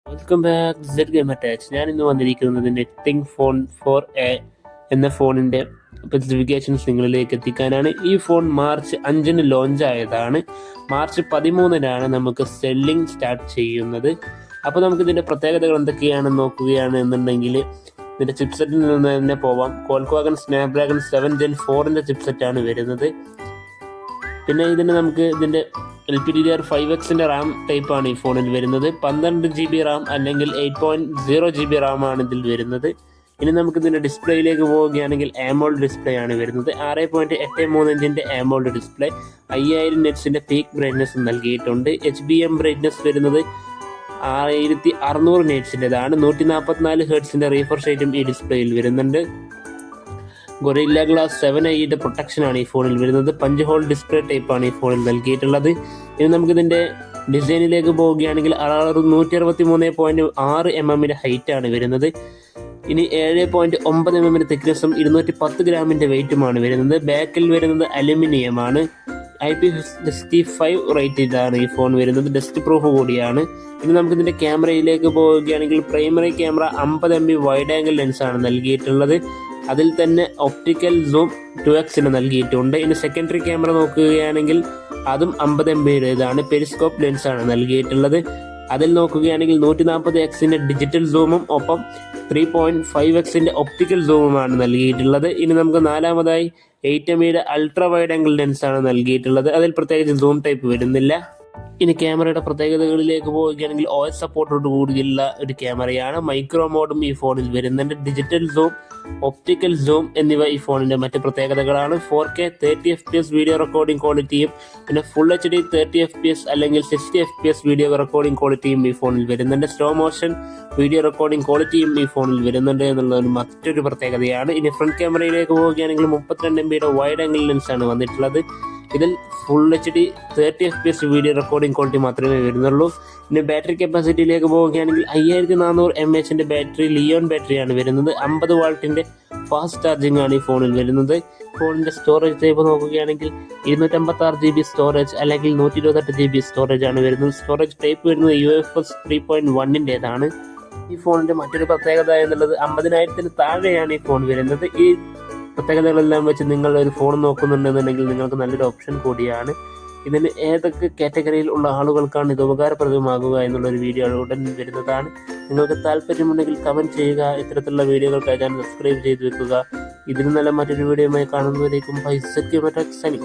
Welcome back Z game attach. ഞാൻ ഇന്ന് വന്നിരിക്കുന്നത് നെത്തിങ് ഫോൺ 4A എന്ന ഫോണിൻ്റെ സ്പെസിഫിക്കേഷൻസ് നിങ്ങളിലേക്ക് എത്തിക്കാനാണ്. ഈ ഫോൺ മാർച്ച് 5 ലോഞ്ച് ആയതാണ്. മാർച്ച് 13 നമുക്ക് സെല്ലിംഗ് സ്റ്റാർട്ട് ചെയ്യുന്നത്. അപ്പോൾ നമുക്ക് ഇതിൻ്റെ പ്രത്യേകതകൾ എന്തൊക്കെയാണെന്ന് നോക്കുകയാണ് എന്നുണ്ടെങ്കിൽ ഇതിൻ്റെ ചിപ്സെറ്റിൽ നിന്ന് തന്നെ പോവാം. ക്വാൽകോഗൺ സ്നാപ്ഡ്രാഗൺ 7 Gen 4 ചിപ്സെറ്റാണ് വരുന്നത്. പിന്നെ നമുക്ക് ഇതിൻ്റെ LPDDR5X റാം ടൈപ്പാണ് ഈ ഫോണിൽ വരുന്നത്. 12 GB റാം അല്ലെങ്കിൽ 8.0 GB റാമാണ് ഇതിൽ വരുന്നത്. ഇനി നമുക്ക് ഇതിൻ്റെ ഡിസ്പ്ലേയിലേക്ക് പോവുകയാണെങ്കിൽ AMOLED ഡിസ്പ്ലേ ആണ് വരുന്നത്. 6.83 ഇഞ്ചിൻ്റെ AMOLED ഡിസ്പ്ലേ, 5000 നെറ്റ്സിൻ്റെ പീക്ക് ബ്രൈറ്റ്നസ് നൽകിയിട്ടുണ്ട്. HBM ബ്രൈറ്റ്നസ് വരുന്നത് 6600 നെറ്റ്സിൻ്റെതാണ്. 144 ഹെർട്സിൻ്റെ റീഫ്രഷ് റേറ്റും ഈ ഡിസ്പ്ലേയിൽ വരുന്നുണ്ട്. ഗൊറില്ല ഗ്ലാസ് 7i പ്രൊട്ടക്ഷനാണ് ഈ ഫോണിൽ വരുന്നത്. പഞ്ച് ഹോൾ ഡിസ്പ്ലേ ടൈപ്പാണ് ഈ ഫോണിൽ നൽകിയിട്ടുള്ളത്. ഇനി നമുക്കിതിൻ്റെ ഡിസൈനിലേക്ക് പോവുകയാണെങ്കിൽ 163.6 mm ഹൈറ്റാണ് വരുന്നത്. ഇനി 7.9 mm തിക്നെസ്സും 210 ഗ്രാമിൻ്റെ വെയിറ്റുമാണ് വരുന്നത്. ബാക്കിൽ വരുന്നത് അലുമിനിയമാണ്. IP65 റേറ്റഡാണ് ഈ ഫോൺ വരുന്നത്. ഡസ്റ്റ് പ്രൂഫ് കൂടിയാണ്. ഇനി നമുക്കിതിൻ്റെ ക്യാമറയിലേക്ക് പോവുകയാണെങ്കിൽ primary camera 50 MP wide angle ലെൻസാണ് നൽകിയിട്ടുള്ളത്. അതിൽ തന്നെ ഒപ്റ്റിക്കൽ സൂം 2x നൽകിയിട്ടുണ്ട്. ഇനി സെക്കൻഡറി ക്യാമറ നോക്കുകയാണെങ്കിൽ അതും 50 MBയുടേതാണ്. പെരിസ്കോപ്പ് ലെൻസാണ് നൽകിയിട്ടുള്ളത്. അതിൽ നോക്കുകയാണെങ്കിൽ 140x ഡിജിറ്റൽ സൂമും ഒപ്പം 3.5x ഒപ്റ്റിക്കൽ സൂമുമാണ് നൽകിയിട്ടുള്ളത്. ഇനി നമുക്ക് നാലാമതായി 8 MP അൾട്രാ വൈഡ് ആംഗിൾ ലെൻസാണ് നൽകിയിട്ടുള്ളത്. അതിൽ പ്രത്യേകിച്ച് സൂം ടൈപ്പ് വരുന്നില്ല. ഇനി ക്യാമറയുടെ പ്രത്യേകതകളിലേക്ക് പോവുകയാണെങ്കിൽ OS സപ്പോർട്ടോട് കൂടിയുള്ള ഒരു ക്യാമറയാണ്. മൈക്രോ മോഡും ഈ ഫോണിൽ വരുന്നുണ്ട്. ഡിജിറ്റൽ സൂം, ഒപ്റ്റിക്കൽ സൂം എന്നിവ ഈ ഫോണിൻ്റെ മറ്റ് പ്രത്യേകതകളാണ്. 4K 30 FPS വീഡിയോ റെക്കോർഡിംഗ് ക്വാളിറ്റിയും പിന്നെ ഫുൾ HD 30 FPS അല്ലെങ്കിൽ 60 FPS വീഡിയോ റെക്കോർഡിംഗ് ക്വാളിറ്റിയും ഈ ഫോണിൽ വരുന്നുണ്ട്. സ്ലോ മോഷൻ വീഡിയോ റെക്കോർഡിംഗ് ക്വാളിറ്റിയും ഈ ഫോണിൽ വരുന്നുണ്ട് എന്നുള്ളത് മറ്റൊരു പ്രത്യേകതയാണ്. ഇനി ഫ്രണ്ട് ക്യാമറയിലേക്ക് പോവുകയാണെങ്കിൽ 32 MBയുടെ വൈഡ് ആംഗിൾ ലെൻസാണ് വന്നിട്ടുള്ളത്. ഇതിൽ full HD 30 FPS video recording quality മാത്രമേ വരുന്നുള്ളൂ. ഇനി ബാറ്ററി കപ്പാസിറ്റിയിലേക്ക് പോവുകയാണെങ്കിൽ 5400 mAh ബാറ്ററി, ലിയോൺ ബാറ്ററിയാണ് വരുന്നത്. 50 വാട്ടിൻ്റെ ഫാസ്റ്റ് ചാർജിംഗ് ആണ് ഈ ഫോണിൽ വരുന്നത്. ഫോണിൻ്റെ സ്റ്റോറേജ് ടൈപ്പ് നോക്കുകയാണെങ്കിൽ 256 GB സ്റ്റോറേജ് അല്ലെങ്കിൽ 128 GB സ്റ്റോറേജ് ആണ് വരുന്നത്. സ്റ്റോറേജ് ടൈപ്പ് വരുന്നത് UFS 3.1-ൻ്റേതാണ്. ഈ ഫോണിൻ്റെ മറ്റൊരു പ്രത്യേകത എന്നുള്ളത് 50,000 താഴെയാണ് ഈ ഫോൺ വരുന്നത്. ഈ പ്രത്യേകതകളെല്ലാം വെച്ച് നിങ്ങൾ ഒരു ഫോൺ നോക്കുന്നുണ്ടെന്നുണ്ടെങ്കിൽ നിങ്ങൾക്ക് നല്ലൊരു ഓപ്ഷൻ കൂടിയാണ്. ഇതിന് ഏതൊക്കെ കാറ്റഗറിയിൽ ഉള്ള ആളുകൾക്കാണ് ഇത് ഉപകാരപ്രദമാകുക എന്നുള്ളൊരു വീഡിയോ ഉടൻ വരുന്നതാണ്. നിങ്ങൾക്ക് താല്പര്യമുണ്ടെങ്കിൽ കമൻറ്റ് ചെയ്യുക. ഇത്തരത്തിലുള്ള വീഡിയോകൾക്കായി ചാനൽ സബ്സ്ക്രൈബ് ചെയ്ത് വെക്കുക. ഇതിന് നല്ല മറ്റൊരു വീഡിയോയുമായി കാണുന്നവരേക്കും ബൈ സത്യമറ്റ സനി.